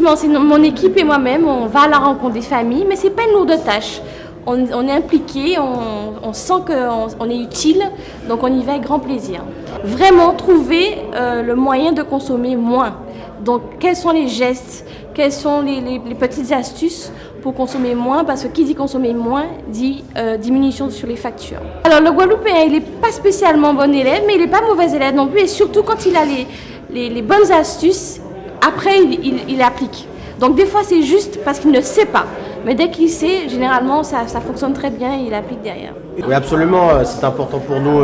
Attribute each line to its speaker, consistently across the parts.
Speaker 1: effectivement, c'est mon équipe et moi-même, on va à la rencontre des familles, mais ce n'est pas une lourde tâche. On est impliqué, on sent qu'on est utile, donc on y va avec grand plaisir. Vraiment trouver le moyen de consommer moins. Donc quels sont les gestes, quelles sont les petites astuces pour consommer moins, parce que qui dit consommer moins dit diminution sur les factures. Alors le Guadeloupéen, il n'est pas spécialement bon élève, mais il n'est pas mauvais élève non plus, et surtout quand il a les bonnes astuces, après il applique. Donc des fois c'est juste parce qu'il ne sait pas, mais dès qu'il sait, généralement ça fonctionne très bien et il applique derrière.
Speaker 2: Oui, absolument, c'est important pour nous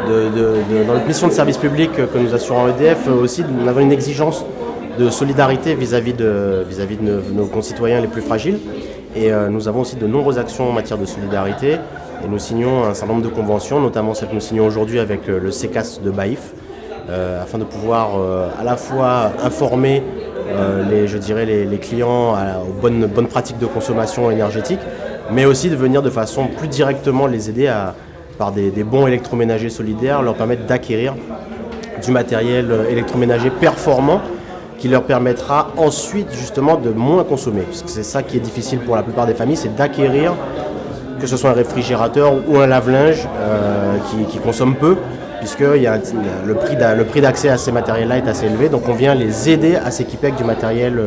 Speaker 2: dans notre mission de service public que nous assurons EDF aussi d'avoir une exigence de solidarité vis-à-vis de nos concitoyens les plus fragiles. Et nous avons aussi de nombreuses actions en matière de solidarité et nous signons un certain nombre de conventions, notamment celle que nous signons aujourd'hui avec le CECAS de Baïf, afin de pouvoir à la fois informer les clients aux bonnes pratiques de consommation énergétique, mais aussi de venir de façon plus directement les aider par des bons électroménagers solidaires, leur permettre d'acquérir du matériel électroménager performant qui leur permettra ensuite justement de moins consommer. Parce que c'est ça qui est difficile pour la plupart des familles, c'est d'acquérir, que ce soit un réfrigérateur ou un lave-linge qui consomme peu, puisque le prix d'accès à ces matériels-là est assez élevé. Donc on vient les aider à s'équiper avec du matériel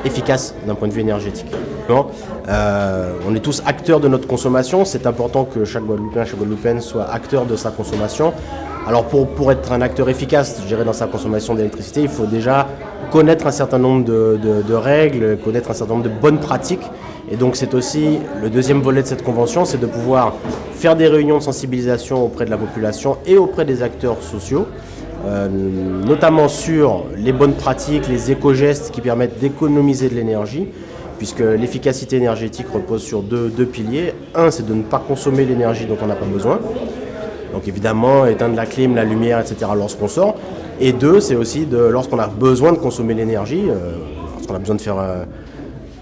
Speaker 2: efficace d'un point de vue énergétique. On est tous acteurs de notre consommation. C'est important que chaque Guadeloupéen, chaque Guadeloupéenne soit acteur de sa consommation. Alors pour être un acteur efficace, je dirais, dans sa consommation d'électricité, il faut déjà connaître un certain nombre de règles, connaître un certain nombre de bonnes pratiques. Et donc c'est aussi le deuxième volet de cette convention, c'est de pouvoir faire des réunions de sensibilisation auprès de la population et auprès des acteurs sociaux, notamment sur les bonnes pratiques, les éco-gestes qui permettent d'économiser de l'énergie, puisque l'efficacité énergétique repose sur deux piliers. Un, c'est de ne pas consommer l'énergie dont on n'a pas besoin. Donc évidemment, éteindre la clim, la lumière, etc. lorsqu'on sort. Et deux, c'est aussi lorsqu'on a besoin de consommer l'énergie, lorsqu'on a besoin de faire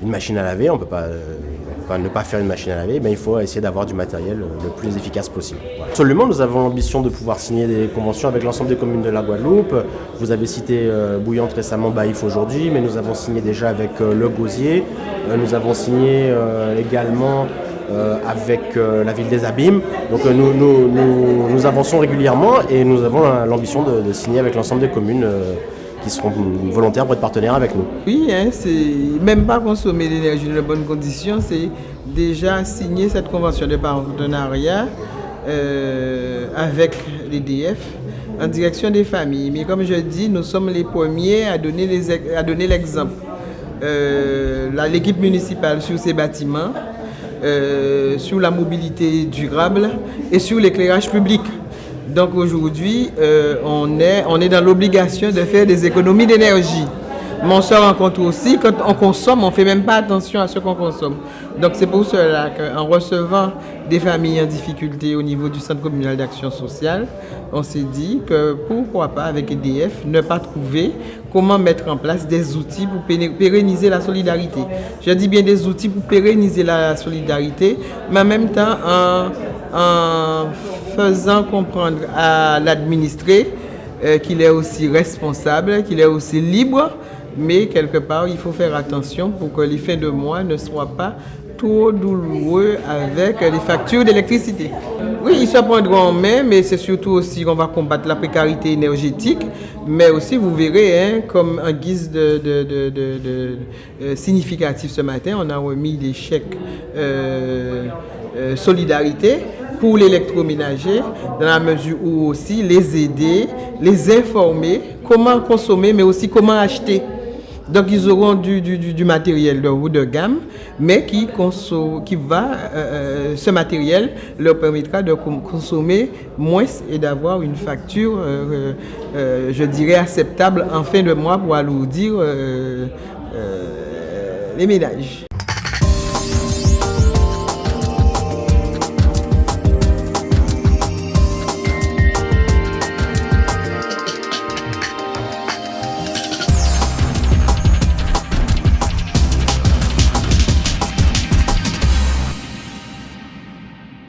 Speaker 2: une machine à laver, on ne peut pas ne pas faire une machine à laver, mais il faut essayer d'avoir du matériel le plus efficace possible. Voilà. Absolument, nous avons l'ambition de pouvoir signer des conventions avec l'ensemble des communes de la Guadeloupe. Vous avez cité Bouillante récemment, Baïf aujourd'hui, mais nous avons signé déjà avec Le Gosier. Nous avons signé également avec la ville des Abîmes. Donc nous avançons régulièrement et nous avons l'ambition de signer avec l'ensemble des communes qui seront volontaires pour être partenaires avec nous.
Speaker 3: Oui, c'est même pas consommer l'énergie dans de bonnes conditions, c'est déjà signer cette convention de partenariat avec l'EDF en direction des familles. Mais comme je dis, nous sommes les premiers à donner l'exemple. L'équipe municipale sur ces bâtiments, sur la mobilité durable et sur l'éclairage public. Donc aujourd'hui, on est dans l'obligation de faire des économies d'énergie. Mais on se rend compte aussi, quand on consomme, on ne fait même pas attention à ce qu'on consomme. Donc c'est pour cela qu'en recevant des familles en difficulté au niveau du Centre communal d'action sociale, on s'est dit que pourquoi pas avec EDF ne pas trouver comment mettre en place des outils pour pérenniser la solidarité. Je dis bien des outils pour pérenniser la solidarité, mais en même temps en faisant comprendre à l'administré qu'il est aussi responsable, qu'il est aussi libre, mais quelque part il faut faire attention pour que les fins de mois ne soient pas trop douloureux avec les factures d'électricité. Oui, ils se prendront en main, mais c'est surtout aussi qu'on va combattre la précarité énergétique, mais aussi vous verrez, comme en guise de significatif ce matin, on a remis des chèques solidarité pour l'électroménager, dans la mesure où aussi les aider, les informer, comment consommer, mais aussi comment acheter. Donc ils auront du matériel de haut de gamme, mais ce matériel leur permettra de consommer moins et d'avoir une facture, je dirais, acceptable en fin de mois pour alourdir les ménages.